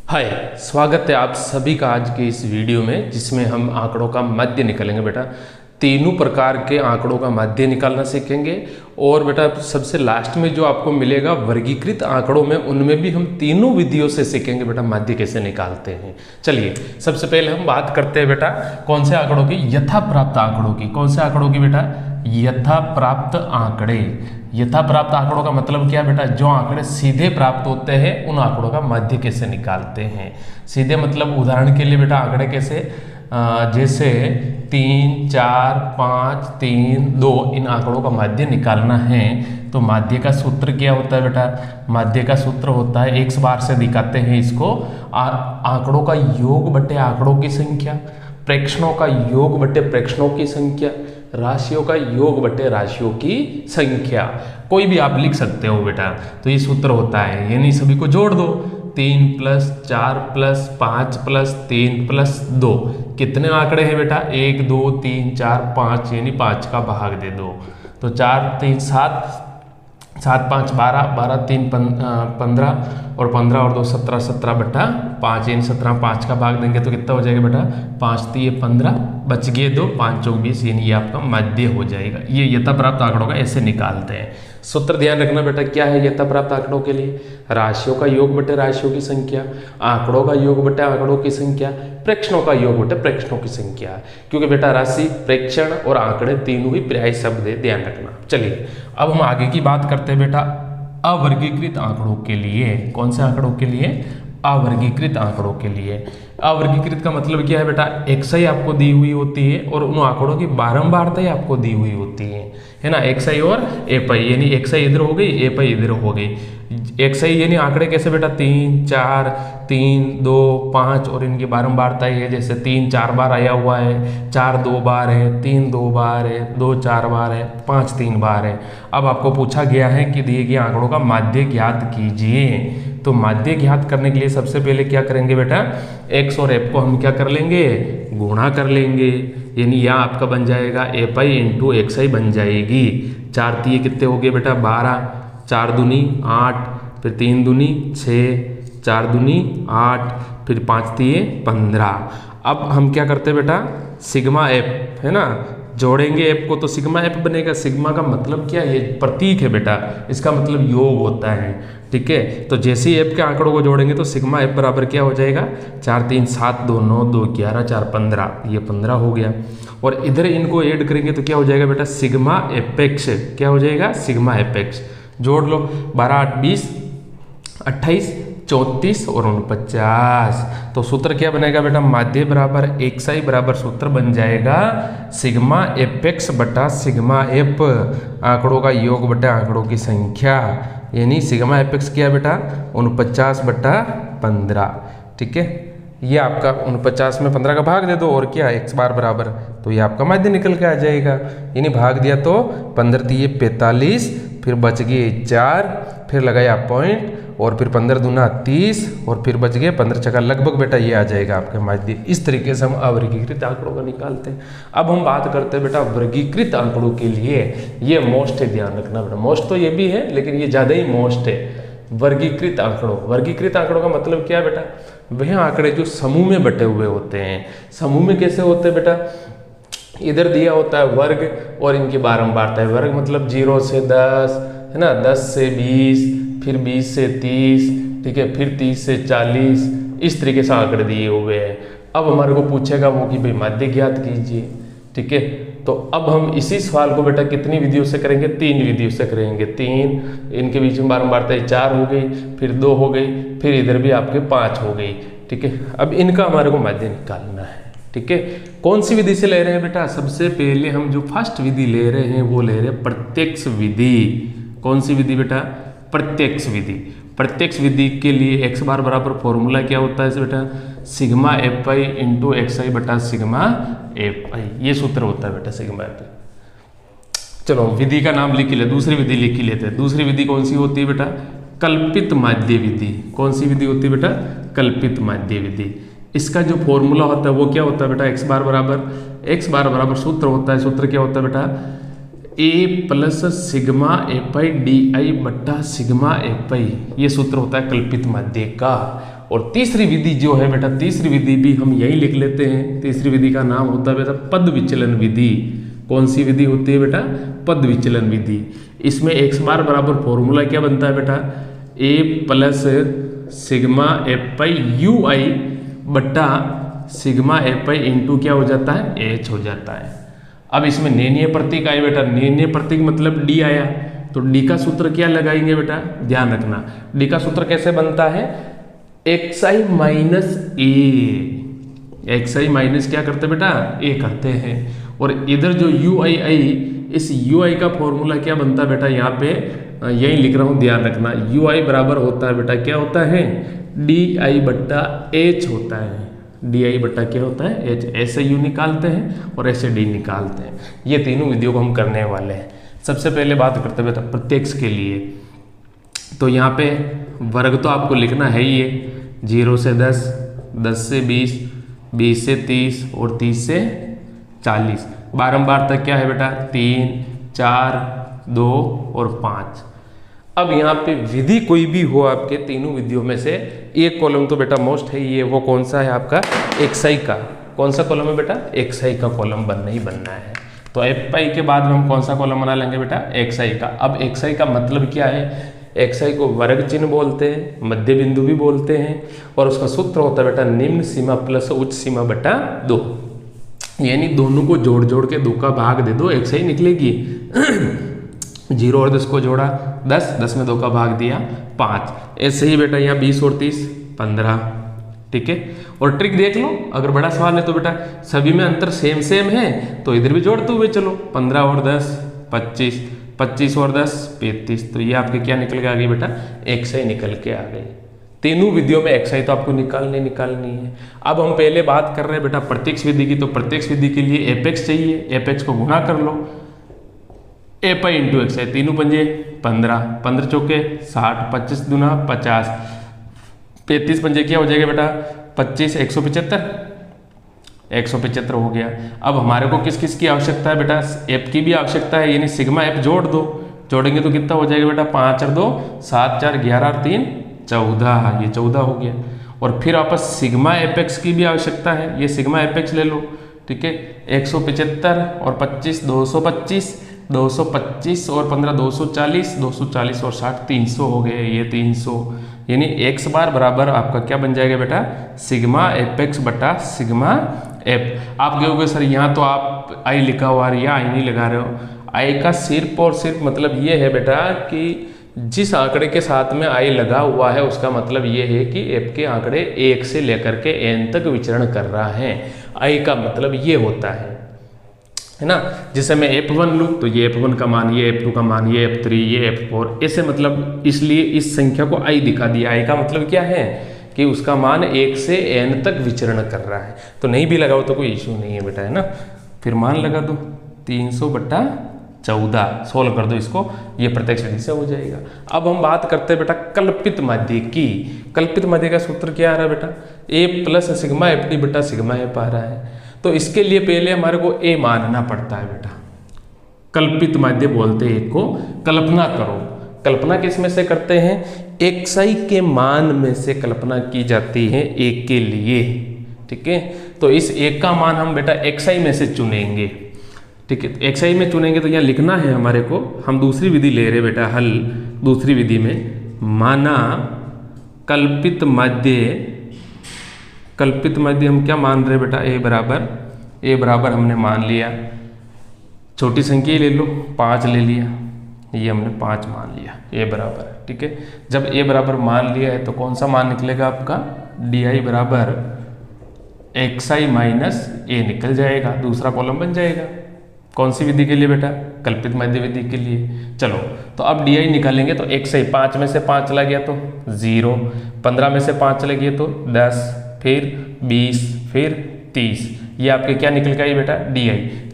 हाय, स्वागत है आप सभी का आज के इस वीडियो में, जिसमें हम आंकड़ों का मध्य निकालेंगे। बेटा तीनों प्रकार के आंकड़ों का मध्य निकालना सीखेंगे। और बेटा सबसे लास्ट में जो आपको मिलेगा वर्गीकृत आंकड़ों में, उनमें भी हम तीनों विधियों से सीखेंगे बेटा मध्य कैसे निकालते हैं। चलिए सबसे पहले हम बात करते हैं बेटा कौन से आंकड़ों की, यथा प्राप्त आंकड़ों की। कौन से आंकड़ों की बेटा? यथा प्राप्त आंकड़े। यथा प्राप्त आंकड़ों का मतलब क्या बेटा? जो आंकड़े सीधे प्राप्त होते हैं उन आंकड़ों का मध्य कैसे निकालते हैं। सीधे मतलब उदाहरण के लिए बेटा आंकड़े कैसे, जैसे 3, 4, 5, 3, 2 इन आंकड़ों का माध्य निकालना है तो माध्य का सूत्र क्या होता है बेटा? माध्य का सूत्र होता है, x बार से दिखाते हैं इसको, आंकड़ों का योग बटे आंकड़ों की संख्या, प्रेक्षणों का योग बटे प्रेक्षणों की संख्या, राशियों का योग बटे राशियों की संख्या। कोई भी आप लिख सकते हो बेटा। तो ये सूत्र होता है, यानी सभी को जोड़ दो। 3 + 4 + 5 + 3 + 2 कितने आंकड़े हैं बेटा? 1, 2, 3, 4, 5, यानी 5 का भाग दे दो। तो 4, 3, 7, 7, 5, 12, 12, 3, 15 और 15 और 2 17, 17 बटा 5, यानी 17 5 का भाग देंगे तो कितना हो जाएगा बेटा? 5 × 3 = 15, बच गए 2, 5 × 4 = 20, यानी ये आपका मध्य हो जाएगा। ये यथा प्राप्त आंकड़ों का ऐसे निकालते हैं। सूत्र ध्यान रखना बेटा, क्या है यथा प्राप्त आंकड़ों के लिए? राशियों का योग बटे राशियों की संख्या, आंकड़ों का योग बटे आंकड़ों की संख्या, प्रेक्षणों का योग बटे प्रेक्षणों की संख्या। क्योंकि बेटा राशि, प्रेक्षण और आंकड़े तीनों ही पर्यायी शब्द है, ध्यान रखना। चलिए अब हम आगे की बात करते हैं बेटा अवर्गीकृत आंकड़ों के लिए। कौन से आंकड़ों के लिए? अवर्गीकृत आंकड़ों के लिए। अवर्गीकृत का मतलब क्या है बेटा? xi आपको दी हुई होती है और उन आंकड़ों की बारंबारता आपको दी हुई होती है ना, xi और api, यानी xi इधर हो गई, api इधर हो गई। xi यानी आंकड़े कैसे बेटा? 3, 4, 3, 2, 5 और इनकी बारंबारता है, जैसे 3 4 बार आया हुआ है, 4 2 बार है, 3 2 बार है, 2 4 बार है, 5 3 बार है। अब आपको पूछा गया है कि दिए गए आंकड़ों का माध्य ज्ञात कीजिए। तो माध्य ज्ञात करने के लिए सबसे पहले क्या करेंगे बेटा? x और f को हम क्या कर लेंगे? गुणा कर लेंगे, यानी यहाँ आपका बन जाएगा api × xi बन जाएगी। 4 3 कितने हो गए बेटा? 12, 4 दूनी 8, फिर 3 दूनी 6, 4 दूनी 8, फिर 5 3 15। अब हम क्या करते हैं बेटा? सिग्मा f है ना, जोड़ेंगे f को तो सिग्मा f बनेगा। सिग्मा का मतलब क्या है? ये प्रतीक है बेटा, इसका मतलब योग होता है, ठीक है। तो जैसे ही f के आंकड़ों को जोड़ेंगे तो सिग्मा f बराबर क्या हो जाएगा? 4 3 7 2 9 2 11 4 15, ये 15 हो गया। और इधर इनको ऐड करेंगे तो क्या हो जाएगा बेटा? Sigma fx। क्या हो जाएगा? Sigma fx। जोड़ लो, 12 8 20, 28 34 और 49। तो सूत्र क्या बनेगा बेटा? माध्य बराबर xi बराबर सूत्र बन जाएगा सिग्मा fx बटा सिग्मा f, आंकड़ों का योग बटा आंकड़ों की संख्या, यानी सिग्मा fx क्या बेटा? 49 बटा 15, ठीक है। ये आपका 49 में 15 का भाग दे दो और क्या x बार बराबर, तो ये आपका माध्य निकल के आ जाएगा। यानी भाग दिया तो 15 3 45, फिर बच गए 4, फिर लगाया पॉइंट और फिर 15 दूना 30 और फिर बच गए 15 छक्का, लगभग बेटा ये आ जाएगा आपका माध्य। इस तरीके से हम अवर्गीकृत आंकड़ों का निकालते हैं। अब हम बात करते हैं बेटा वर्गीकृत आंकड़ों के लिए। ये मोस्ट है, ध्यान रखना बेटा। मोस्ट तो ये भी है लेकिन ये ज़्यादा ही मोस्ट है। वर्गीकृत आंकड़ों, वर्गीकृत आंकड़ों का मतलब क्या है बेटा? वह आंकड़े जो समूह में बटे हुए होते हैं। समूह में कैसे होते हैं बेटा? इधर दिया होता है वर्ग और इनकी बारंबारता है। वर्ग मतलब 0 से 10 है ना, 10 से 20, फिर 20 से 30, ठीक है, फिर 30 से 40, इस तरीके से आंकड़े दिए हुए हैं। अब हमारे को पूछेगा वो कि भाई माध्य ज्ञात कीजिए, ठीक है। तो अब हम इसी सवाल को बेटा कितनी विधियों से करेंगे? 3 विधियों से करेंगे। 3, इनके बीच में बारंबारता 4 हो गई, फिर 2 हो गई, फिर इधर भी आपके 5 हो गई, ठीक है। अब इनका हमारे को माध्य निकालना है, ठीक है। कौन सी विधि से ले रहे हैं बेटा? सबसे पहले हम जो फर्स्ट विधि ले रहे हैं वो ले रहे हैं प्रत्यक्ष विधि। कौन सी विधि बेटा? प्रत्यक्ष विधि। प्रत्यक्ष विधि के लिए x बार बराबर फॉर्मूला क्या होता है बेटा? सिग्मा fi × xi बटा सिग्मा fi, ये सूत्र होता है बेटा सिग्मा fi। चलो विधि का नाम लिख ले, दूसरी विधि लिख ही लेते हैं। दूसरी विधि कौन सी होती है बेटा? कल्पित माध्य विधि। कौन सी विधि होती है बेटा? कल्पित माध्य विधि। इसका जो फॉर्मूला होता है वो क्या होता है बेटा? x बार बराबर सूत्र होता है। सूत्र क्या होता है बेटा? a + सिग्मा fi di बट्टा सिग्मा fi, ये सूत्र होता है कल्पित माध्य का। और तीसरी विधि जो है बेटा, तीसरी विधि भी हम यही लिख लेते हैं। तीसरी विधि का नाम होता है बेटा पद विचलन विधि। कौन सी विधि होती है बेटा? पद विचलन विधि। इसमें x बार बराबर फॉर्मूला क्या बनता है बेटा? a plus sigma F pi U I बट्टा सिग्मा एफ पाई इंटू क्या हो जाता है? h हो जाता है। अब इसमें नेनीय प्रतीक आए बेटा, नेनीय प्रतीक मतलब d आया, तो d का सूत्र क्या लगाएंगे बेटा? ध्यान रखना d का सूत्र कैसे बनता है? xi माइनस ए, xi माइनस क्या करते बेटा? a करते हैं। और इधर जो ui आई, इस ui का फॉर्मूला क्या बनता है बेटा? यहाँ पे यही लिख रहा हूँ, ध्यान रखना। ui बराबर होता है बेटा, क्या होता है? di बट्टा h होता है। di बट्टा क्या होता है? h। ऐसे u निकालते हैं और ऐसे d निकालते हैं। ये तीनों विधियों को हम करने वाले हैं। सबसे पहले बात करते हैं बेटा प्रत्यक्ष के लिए। तो यहाँ पे वर्ग तो आपको लिखना है ही है, 0 से 10, 10 से 20, 20 से 30 और 30 से 40। बारंबार तक क्या है बेटा? 3, 4, 2 और 5। अब यहाँ पे विधि कोई भी हो आपके तीनों विधियों में से, एक कॉलम तो बेटा मोस्ट है ये, वो कौन सा है आपका? xi का। कौन सा कॉलम है बेटा? xi का कॉलम बनना ही बनना है। तो एफ पाई के बाद में हम कौन सा कॉलम बना लेंगे बेटा? xi का। अब xi का मतलब क्या है? xi को वर्ग चिन्ह बोलते हैं, मध्य बिंदु भी बोलते हैं, और उसका सूत्र होता है बेटा निम्न सीमा प्लस उच्च सीमा बटा 2। यानी दोनों को जोड़ जोड़ के 2 का भाग दे दो, xi निकलेगी। 0 और 10 को जोड़ा 10, 10 में 2 का भाग दिया 5। ऐसे ही बेटा यहाँ 20 और 30 15। ठीक है, और ट्रिक देख लो, अगर बड़ा सवाल है तो बेटा सभी में अंतर सेम सेम है तो इधर भी जोड़ते हुए चलो। 15 और 10 25, 25 और 10 35। तो ये आपके क्या निकल के आ गई बेटा? xi निकल के आ गई। तीनों विधियों में xi तो आपको निकालनी है। अब हम पहले बात कर रहे हैं बेटा प्रत्यक्ष विधि की। तो प्रत्यक्ष विधि के लिए एपेक्स चाहिए, एपेक्स को गुणा कर लो, ए पाई इंटू xi। तीनों पंजे 15, 15 चौके 60, 25 दूना 50, 35 पंजे क्या हो जाएगा बेटा? 25, 175, 175 हो गया। अब हमारे को किस किस की आवश्यकता है बेटा? एफ की भी आवश्यकता है, यानी सिग्मा एफ जोड़ दो। जोड़ेंगे तो कितना हो जाएगा बेटा? 5 और 2 7, 4 11 और 3 14। ये 14 हो गया। और फिर वापस सिग्मा एपेक्स की भी आवश्यकता है, ये सिग्मा एपेक्स ले लो। ठीक है, 175 और 25 225, 225 और 15 240, 240 और 60 300 हो गए। ये 300, यानी x बार बराबर आपका क्या बन जाएगा बेटा? सिग्मा एपेक्स बटा सिग्मा एफ। आप कहोगे सर यहाँ तो आप आई लिखा हुआ है, या आई नहीं लगा रहे हो। आई का सिर्फ और सिर्फ मतलब ये है बेटा कि जिस आंकड़े के साथ में आई लगा हुआ है उसका मतलब ये है कि एफ के आंकड़े 1 से लेकर के n तक विचरण कर रहा है। आई का मतलब ये होता है ना। जैसे मैं f1 लूँ तो ये f1 का मान, ये f2 का मान, ये f3, ये f4, ऐसे मतलब इसलिए इस संख्या को i दिखा दिया। i का मतलब क्या है कि उसका मान 1 से n तक विचरण कर रहा है। तो नहीं भी लगाओ तो कोई इशू नहीं है बेटा, है ना। फिर मान लगा दो 300/14, सोल्व कर दो इसको, ये प्रत्यक्ष विधि से हो जाएगा। अब हम बात करते हैं बेटा कल्पित माध्य की। कल्पित माध्य का सूत्र क्या आ रहा है बेटा? a plus sigma F D बटा सिग्मा एफ आ रहा है। तो इसके लिए पहले हमारे को a मानना पड़ता है बेटा। कल्पित माध्य बोलते हैं एक को, कल्पना करो। कल्पना किस में से करते हैं? xi के मान में से कल्पना की जाती है एक के लिए। ठीक है, तो इस एक का मान हम बेटा xi में से चुनेंगे। ठीक है, तो xi में चुनेंगे तो यहाँ लिखना है हमारे को, हम दूसरी विधि ले रहे बेटा हल। दूसरी विधि में माना कल्पित माध्य हम क्या मान रहे बेटा? a बराबर हमने मान लिया, छोटी संख्या ले लो 5 ले लिया, ये हमने 5 मान लिया a बराबर। ठीक है, जब a बराबर मान लिया है तो कौन सा मान निकलेगा आपका? di बराबर xi माइनस a निकल जाएगा, दूसरा कॉलम बन जाएगा। कौन सी विधि के लिए बेटा? कल्पित माध्य विधि के लिए। चलो तो अब di निकालेंगे तो xi 5 में से 5 चला गया तो 0, 15 में से 5 चला गया तो 10, फिर 20, फिर 30। ये आपके क्या निकल के आई बेटा? di।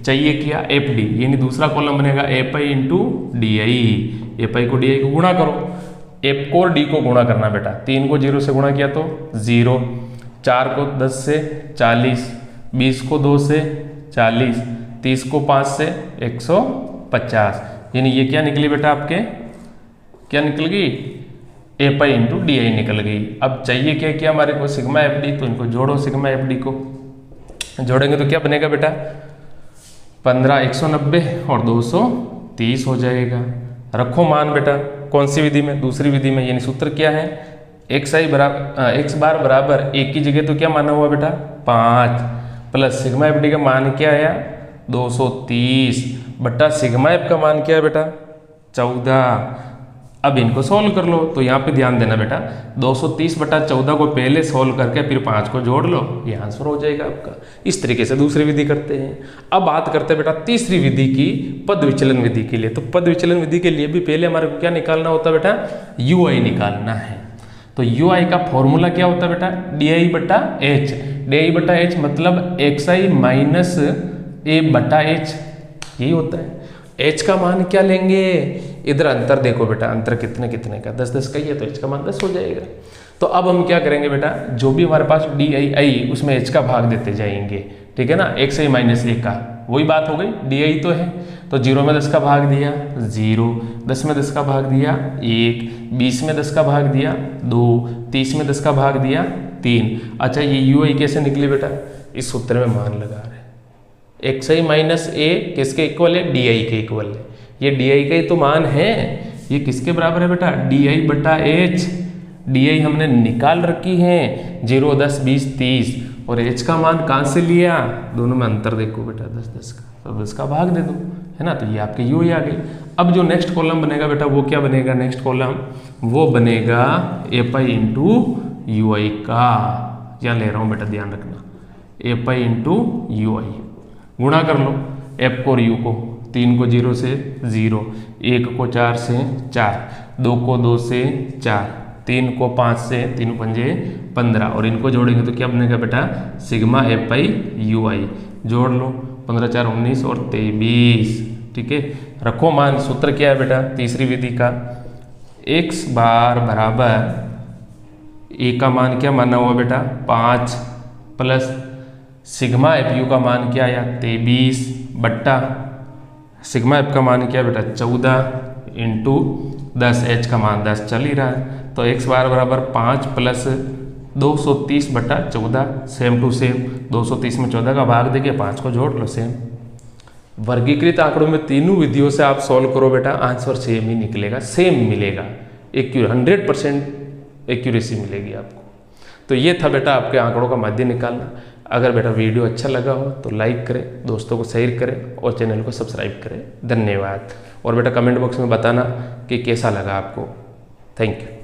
चाहिए क्या? fd, यानी दूसरा कॉलम बनेगा fi इंटू di। fi को di को गुणा करो, f को और d को गुणा करना बेटा। 3 को 0 से गुणा किया तो 0, 4 को 10 से 40, 20 को 2 से 40, 30 को 5 से 150। यानी ये क्या निकली बेटा आपके? क्या निकल गई? ए पाई इंटू डी आई निकल गई। अब चाहिए क्या क्या हमारे को, सिग्मा एफ डी, तो इनको जोड़ो, सिग्मा एफ डी को जोड़ेंगे तो क्या बनेगा बेटा, 15 190 और 230 हो जाएगा। रखो मान बेटा, कौन सी विधि में, दूसरी विधि में, यानी सूत्र क्या है, एक्स बार बराबर एक की जगह तो क्या माना हुआ बेटा 5 प्लस सिग्मा एफ डी का मान क्या आया 230 बट्टा सिग्मा एफ का मान क्या है बेटा 14। अब इनको सोल्व कर लो, तो यहाँ पे ध्यान देना बेटा 230 बटा 14 को पहले सोल्व करके फिर 5 को जोड़ लो, ये आंसर हो जाएगा आपका। इस तरीके से दूसरी विधि करते हैं। अब बात करते हैं बेटा तीसरी विधि की, पद विचलन विधि के लिए। तो पद विचलन विधि के लिए भी पहले हमारे को क्या निकालना होता है बेटा, यू आई निकालना है। तो यू आई का फॉर्मूला क्या होता है बेटा, डी आई बटा एच। डी आई बटा एच मतलब एक्स आई माइनस ए बटा एच, यही होता है। एच का मान क्या लेंगे, इधर अंतर देखो बेटा, अंतर कितने कितने का 10 10 का ही है, तो एच का मान 10 हो जाएगा। तो अब हम क्या करेंगे बेटा, जो भी हमारे पास डी आई आई उसमें एच का भाग देते जाएंगे, ठीक है ना, एक्स आई माइनस ए का, वही बात हो गई। डी आई तो है, तो 0 में 10 का भाग दिया 0, 10 में 10 का भाग दिया 1, 20 में 10 का भाग दिया 2, 30 में 10 का भाग दिया 3। अच्छा ये यू आई कैसे निकली बेटा, इस सूत्र में मान लगा रहे, एक्स आई माइनस ए किसके इक्वल है, डी आई के इक्वल है। ये डी आई का ही तो मान है, ये किसके बराबर है बेटा, डी आई बटा एच। डी आई हमने निकाल रखी है 0, 10, 20, 30, और एच का मान कहाँ से लिया, दोनों में अंतर देखो बेटा 10 10 का, तो 10 का भाग दे दो, है ना, तो ये आपके यू ही आ गई। अब जो नेक्स्ट कॉलम बनेगा बेटा वो क्या बनेगा, नेक्स्ट कॉलम वो बनेगा ए पाई इंटू यू आई का, क्या ले रहा हूँ बेटा ध्यान रखना, ए पाई इंटू यू आई, गुणा कर लो एफ को और यू को, 3 को 0 से 0, 1 को 4 से 4, 2 को 2 से 4, 3 को 5 से, 3 पंजे 15, और इनको जोड़ेंगे तो क्या बनेगा बेटा सिग्मा एफ आई यू आई, जोड़ लो 15 4 19 और 23, ठीक है। रखो मान, सूत्र क्या है बेटा तीसरी विधि का, एक्स बार बराबर ए का मान क्या माना हुआ बेटा 5 प्लस सिग्मा एफ यू का मान क्या आया 23 बट्टा सिग्मा एफ का मान क्या बेटा 14 इंटू 10, एच का मान 10 चल ही रहा है, तो एक्स बार बराबर 5 प्लस 230 बटा 14, सेम टू सेम 230 में 14 का भाग देके 5 को जोड़ लो, सेम। वर्गीकृत आंकड़ों में तीनों विधियों से आप सॉल्व करो बेटा, आंसर सेम ही निकलेगा, सेम मिलेगा, 100% एक्यूरेसी मिलेगी आपको। तो ये था बेटा आपके आंकड़ों का मध्य निकालना। अगर बेटा वीडियो अच्छा लगा हो तो लाइक करें, दोस्तों को शेयर करें और चैनल को सब्सक्राइब करें। धन्यवाद। और बेटा कमेंट बॉक्स में बताना कि कैसा लगा आपको। Thank you.